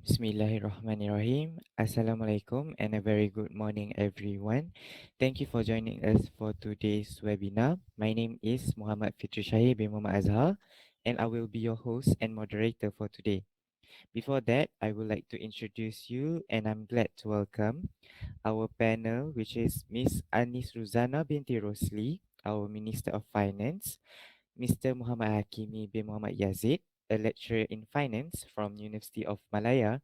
Bismillahirrahmanirrahim. Assalamualaikum and a very good morning, everyone. Thank you for joining us for today's webinar. My name is Muhammad Fitry bin Muhammad Azhar, and I will be your host and moderator for today. Before that, I would like to introduce you, and I'm glad to welcome our panel, which is Miss Ruszanna binti Rosli, our Minister of Finance, Mr. Muhammad Hakimi bin Muhammad Yazid, a lecturer in finance from University of Malaya,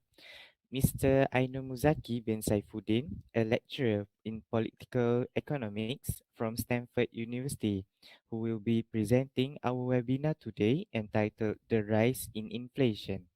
Mr. Ainul Muzakki bin Saifuddin, a lecturer in political economics from Stanford University, who will be presenting our webinar today entitled The Rise in Inflation.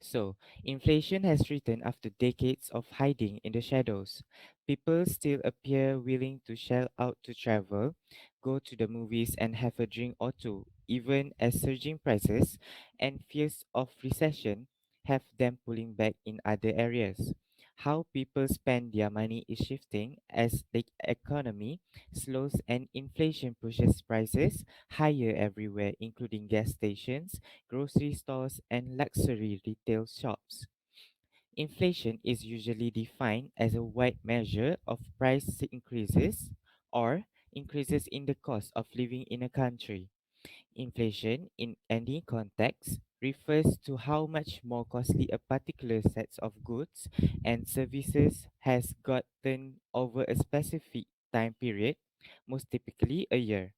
So, inflation has returned after decades of hiding in the shadows. People still appear willing to shell out to travel, go to the movies, and have a drink or two, even as surging prices and fears of recession have them pulling back in other areas. How people spend their money is shifting as the economy slows and inflation pushes prices higher everywhere, including gas stations, grocery stores, and luxury retail shops. Inflation is usually defined as a wide measure of price increases or increases in the cost of living in a country. Inflation, in any context, refers to how much more costly a particular set of goods and services has gotten over a specific time period, most typically a year.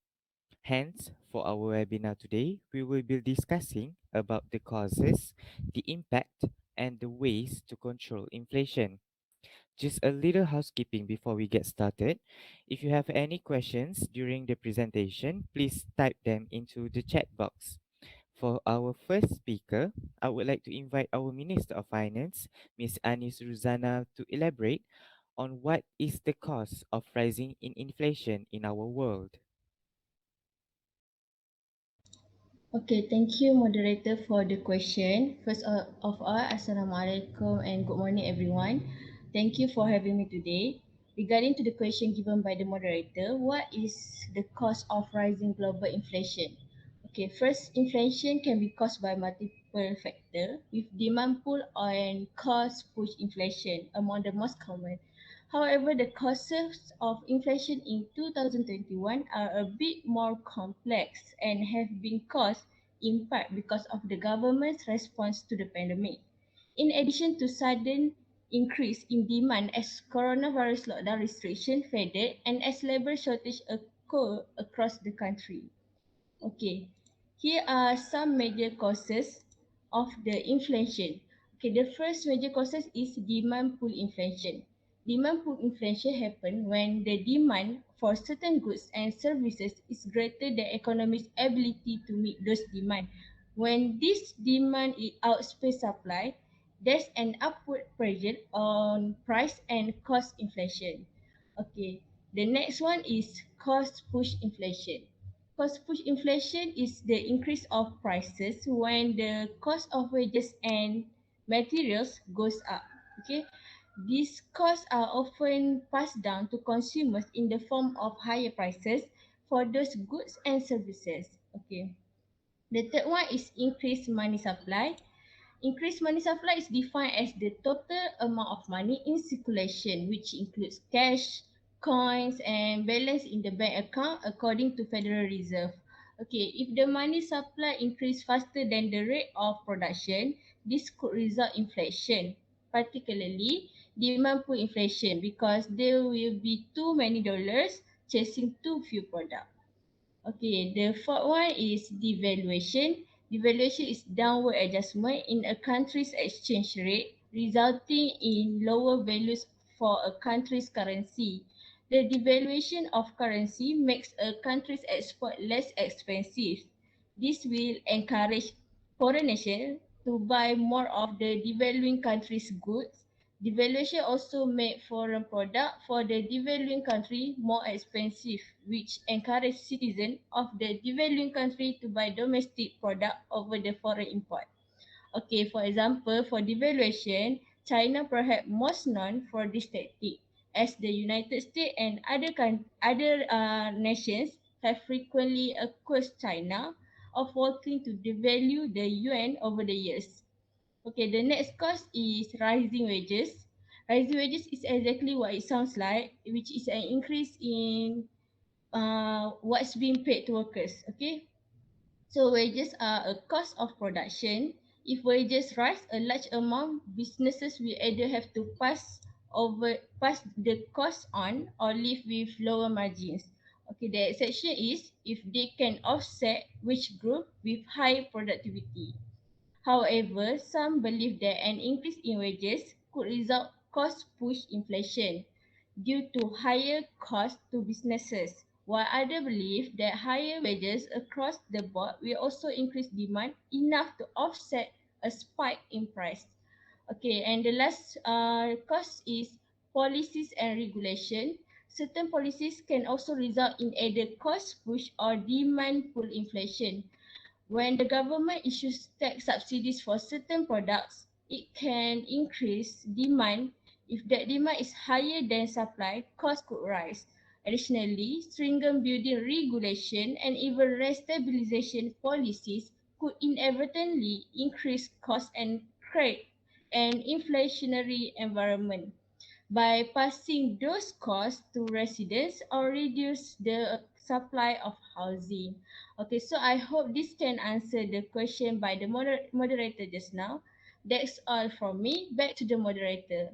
Hence, for our webinar today, we will be discussing about the causes, the impact, and the ways to control inflation. Just a little housekeeping before we get started. If you have any questions during the presentation, please type them into the chat box. For our first speaker, I would like to invite our Minister of Finance, Ms. Ruszanna, to elaborate on what is the cause of rising in inflation in our world. Okay, thank you, moderator, for the question. First of all, Assalamualaikum and good morning, everyone. Thank you for having me today. Regarding to the question given by the moderator, what is the cause of rising global inflation? Okay, first, inflation can be caused by multiple factors, with demand pull and cost push inflation among the most common. However, the causes of inflation in 2021 are a bit more complex and have been caused in part because of the government's response to the pandemic. In addition to sudden increase in demand as coronavirus lockdown restriction faded and as labor shortage occurred across the country. Okay, here are some major causes of the inflation. Okay, the first major causes is demand pull inflation. Demand pull inflation happen when the demand for certain goods and services is greater than economy's ability to meet those demand. When this demand outpaces supply, there's an upward pressure on price and cost inflation. Okay, the next one is cost push inflation. Cost push inflation is the increase of prices when the cost of wages and materials goes up. Okay, these costs are often passed down to consumers in the form of higher prices for those goods and services. Okay, the third one is increased money supply. Increased money supply is defined as the total amount of money in circulation, which includes cash, coins, and balance in the bank account according to Federal Reserve. Okay, if the money supply increase faster than the rate of production, this could result in inflation, particularly demand pull inflation, because there will be too many dollars chasing too few products. Okay, the fourth one is devaluation. Devaluation is downward adjustment in a country's exchange rate, resulting in lower values for a country's currency. The devaluation of currency makes a country's export less expensive. This will encourage foreign nations to buy more of the devaluing country's goods. Devaluation also made foreign product for the devaluing country more expensive, which encouraged citizens of the devaluing country to buy domestic product over the foreign import. Okay, for example, for devaluation, China perhaps most known for this tactic, as the United States and other nations have frequently accused China of working to devalue the yuan over the years. Okay, the next cause is rising wages. Rising wages is exactly what it sounds like, which is an increase in what's being paid to workers. Okay, so wages are a cost of production. If wages rise a large amount, businesses will either have to pass the cost on or live with lower margins. Okay, the exception is if they can offset wage growth with high productivity. However, some believe that an increase in wages could result cost push inflation due to higher costs to businesses, while others believe that higher wages across the board will also increase demand enough to offset a spike in price. Okay, and the last cause is policies and regulation. Certain policies can also result in either cost push or demand pull inflation. When the government issues tax subsidies for certain products, it can increase demand. If that demand is higher than supply, costs could rise. Additionally, stringent building regulation and even rent stabilization policies could inadvertently increase costs and create an inflationary environment by passing those costs to residents or reduce the supply of housing. Okay, so I hope this can answer the question by the moderator just now. That's all from me. Back to the moderator.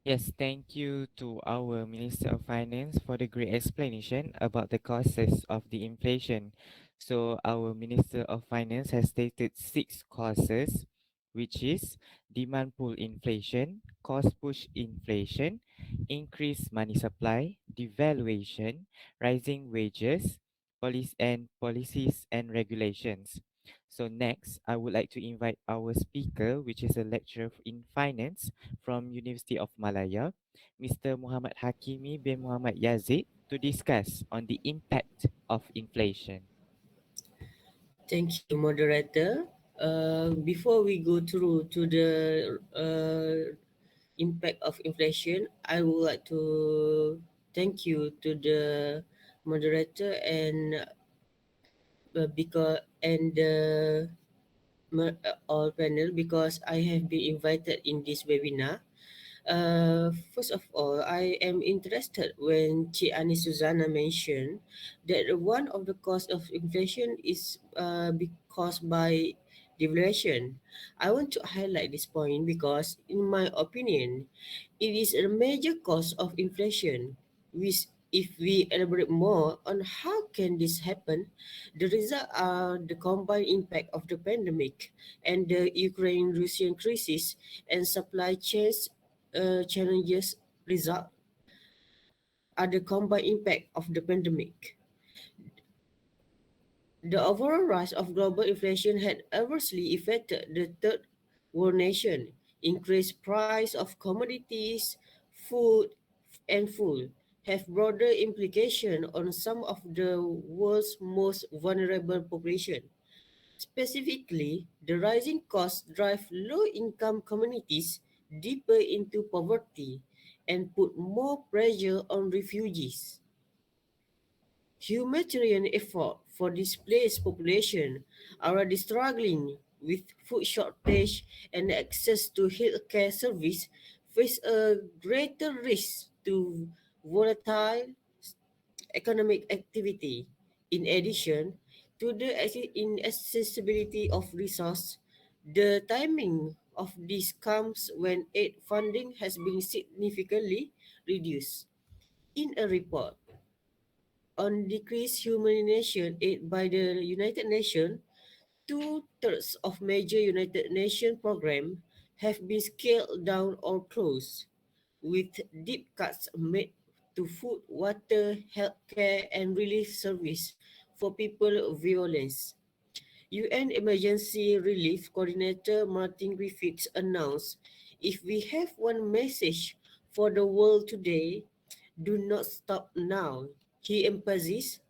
Yes, thank you to our Minister of Finance for the great explanation about the causes of the inflation. So, our Minister of Finance has stated six causes, which is demand pull inflation, cost push inflation, increased money supply, devaluation, rising wages, policies and regulations. So next, I would like to invite our speaker, which is a lecturer in finance from University of Malaya, Mr. Muhammad Hakimi bin Muhammad Yazid, to discuss on the impact of inflation. Thank you, moderator. Before we go through to the impact of inflation, I would like to thank you to the moderator and because and the all panel because I have been invited in this webinar. First of all, I am interested when Susanna mentioned that one of the cause of inflation is caused by devaluation. I want to highlight this point because, in my opinion, it is a major cause of inflation. Which, if we elaborate more on how can this happen, the result are the combined impact of the pandemic and the Ukraine-Russian crisis and supply chains challenges result are the combined impact of the pandemic. The overall rise of global inflation had adversely affected the third world nation. Increased price of commodities, food, and fuel have broader implications on some of the world's most vulnerable population. Specifically, the rising costs drive low-income communities deeper into poverty and put more pressure on refugees. Humanitarian effort for displaced population are already struggling with food shortage and access to healthcare service face a greater risk to volatile economic activity. In addition to the inaccessibility of resource, the timing of this comes when aid funding has been significantly reduced. In a report on decreased humanitarian aid by the United Nations, two-thirds of major United Nations programs have been scaled down or closed, with deep cuts made to food, water, healthcare, and relief service for people of violence. UN Emergency Relief Coordinator Martin Griffiths announced, "If we have one message for the world today, do not stop now." He emphasized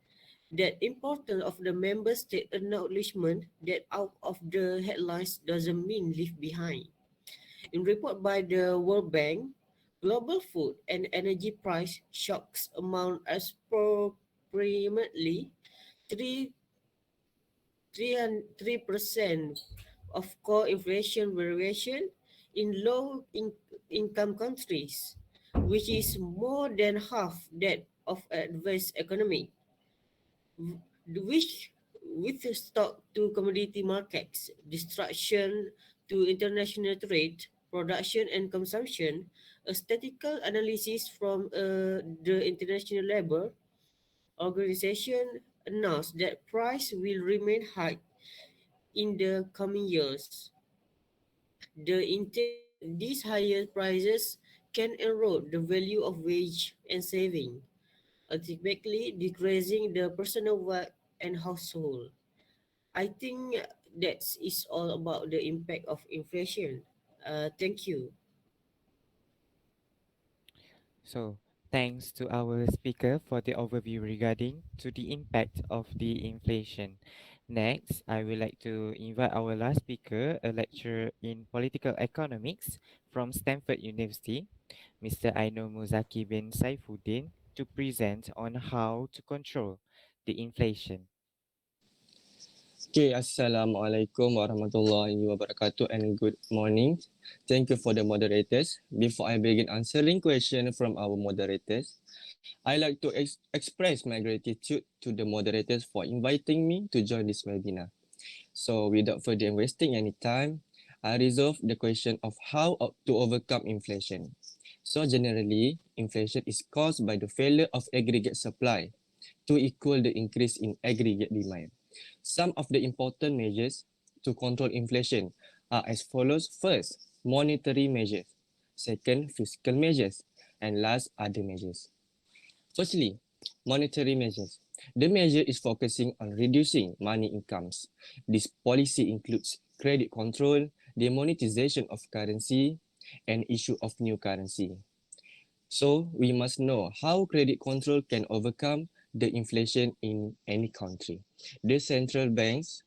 that importance of the member state acknowledgement that out of the headlines doesn't mean leave behind. In report by the World Bank, global food and energy price shocks amount as approximately 3 3% of core inflation variation in income countries, which is more than half that of advanced economy, which with stock to commodity markets, destruction to international trade, production and consumption, a statistical analysis from the International Labour Organization announced that price will remain high in the coming years. These higher prices can erode the value of wage and saving, ultimately decreasing the personal wealth and household. I think that is all about the impact of inflation. Thank you. So, thanks to our speaker for the overview regarding to the impact of the inflation. Next, I would like to invite our last speaker, a lecturer in political economics from Stanford University, Mr. Ainul Muzakki bin Saifuddin, to present on how to control the inflation. Okay, Assalamualaikum warahmatullahi wabarakatuh and good morning. Thank you for the moderators. Before I begin answering questions from our moderators, I like to express my gratitude to the moderators for inviting me to join this webinar. So without further wasting any time, I resolve the question of how to overcome inflation. So generally, inflation is caused by the failure of aggregate supply to equal the increase in aggregate demand. Some of the important measures to control inflation are as follows. First, monetary measures. Second, fiscal measures. And last, other measures. Firstly, monetary measures. The measure is focusing on reducing money incomes. This policy includes credit control, demonetization of currency, and issue of new currency. So we must know how credit control can overcome the inflation in any country. The central banks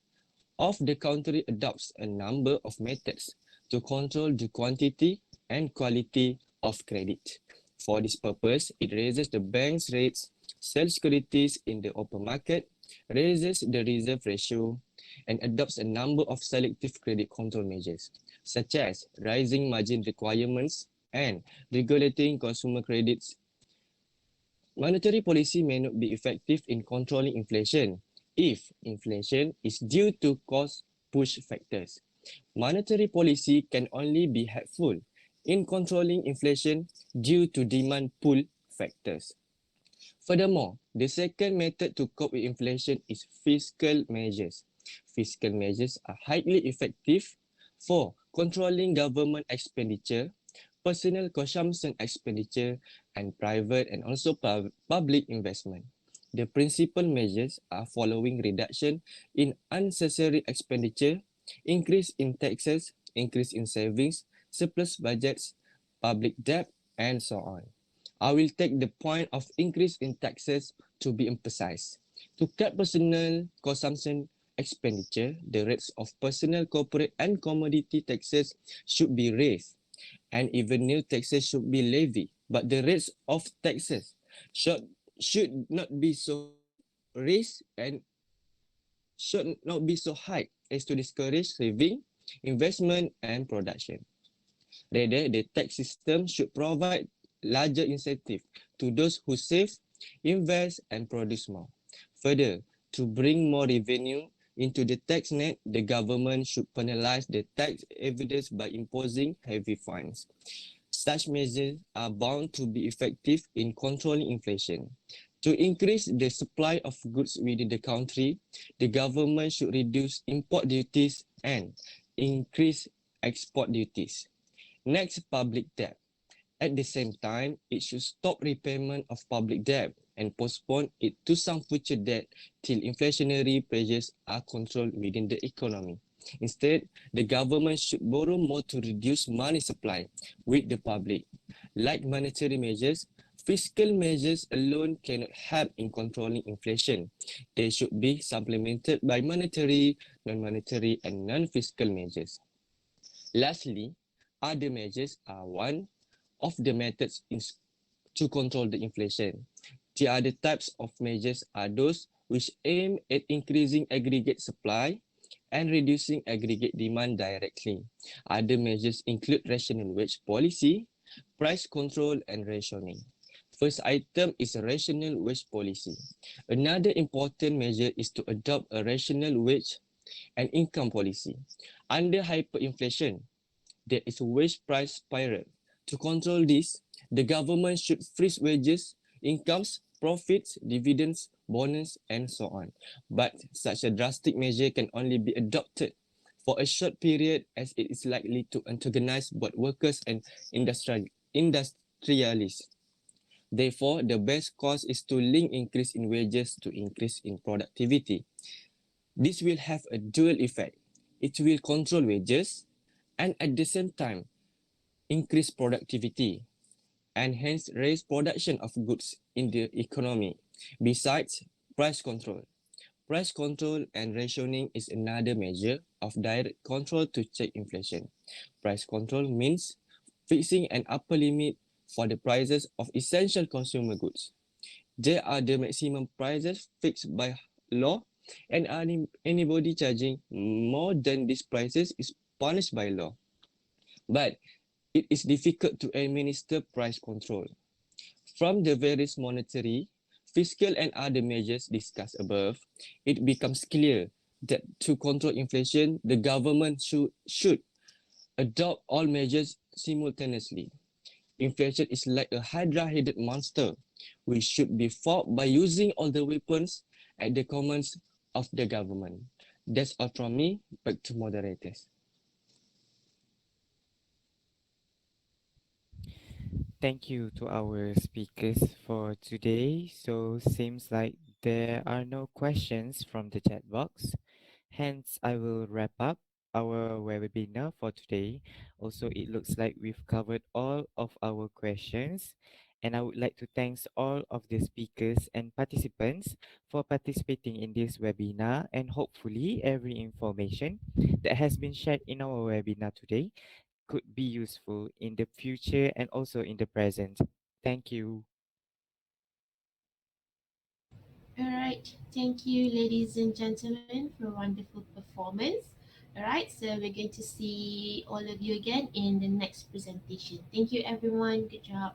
of the country adopts a number of methods to control the quantity and quality of credit. For this purpose, it raises the bank's rates, sells securities in the open market, raises the reserve ratio, and adopts a number of selective credit control measures, such as rising margin requirements and regulating consumer credits. Monetary policy may not be effective in controlling inflation if inflation is due to cost push factors. Monetary policy can only be helpful in controlling inflation due to demand pull factors. Furthermore, the second method to cope with inflation is fiscal measures. Fiscal measures are highly effective for controlling government expenditure, personal consumption expenditure, and private and also public investment. The principal measures are following reduction in unnecessary expenditure, increase in taxes, increase in savings, surplus budgets, public debt, and so on. I will take the point of increase in taxes to be emphasized. To cut personal consumption expenditure, the rates of personal, corporate, and commodity taxes should be raised, and even new taxes should be levied. But the rates of taxes should not be so raised and should not be so high as to discourage saving, investment, and production. Rather, the tax system should provide larger incentive to those who save, invest, and produce more. Further, to bring more revenue into the tax net, the government should penalize the tax evaders by imposing heavy fines. Such measures are bound to be effective in controlling inflation. To increase the supply of goods within the country, the government should reduce import duties and increase export duties. Next, public debt. At the same time, it should stop repayment of public debt and postpone it to some future debt till inflationary pressures are controlled within the economy. Instead, the government should borrow more to reduce money supply with the public. Like monetary measures, fiscal measures alone cannot help in controlling inflation. They should be supplemented by monetary, non-monetary, and non-fiscal measures. Lastly, other measures are one of the methods to control the inflation. The other types of measures are those which aim at increasing aggregate supply and reducing aggregate demand directly. Other measures include rational wage policy, price control, and rationing. First item is a rational wage policy. Another important measure is to adopt a rational wage and income policy. Under hyperinflation, there is a wage price spiral. To control this, the government should freeze wages, incomes, profits, dividends, bonus, and so on. But such a drastic measure can only be adopted for a short period as it is likely to antagonize both workers and industrialists. Therefore, the best course is to link increase in wages to increase in productivity. This will have a dual effect. It will control wages and at the same time increase productivity and hence raise production of goods in the economy. Besides, price control. Price control and rationing is another measure of direct control to check inflation. Price control means fixing an upper limit for the prices of essential consumer goods. There are the maximum prices fixed by law, and anybody charging more than these prices is punished by law. But it is difficult to administer price control. From the various monetary, fiscal, and other measures discussed above, it becomes clear that to control inflation, the government should adopt all measures simultaneously. Inflation is like a hydra-headed monster, which should be fought by using all the weapons at the commands of the government. That's all from me. Back to moderators. Thank you to our speakers for today. So seems like there are no questions from the chat box. Hence, I will wrap up our webinar for today. Also, it looks like we've covered all of our questions. And I would like to thank all of the speakers and participants for participating in this webinar. And hopefully, every information that has been shared in our webinar today could be useful in the future and also in the present. Thank you. All right. Thank you, ladies and gentlemen, for a wonderful performance. All right. So we're going to see all of you again in the next presentation. Thank you, everyone. Good job.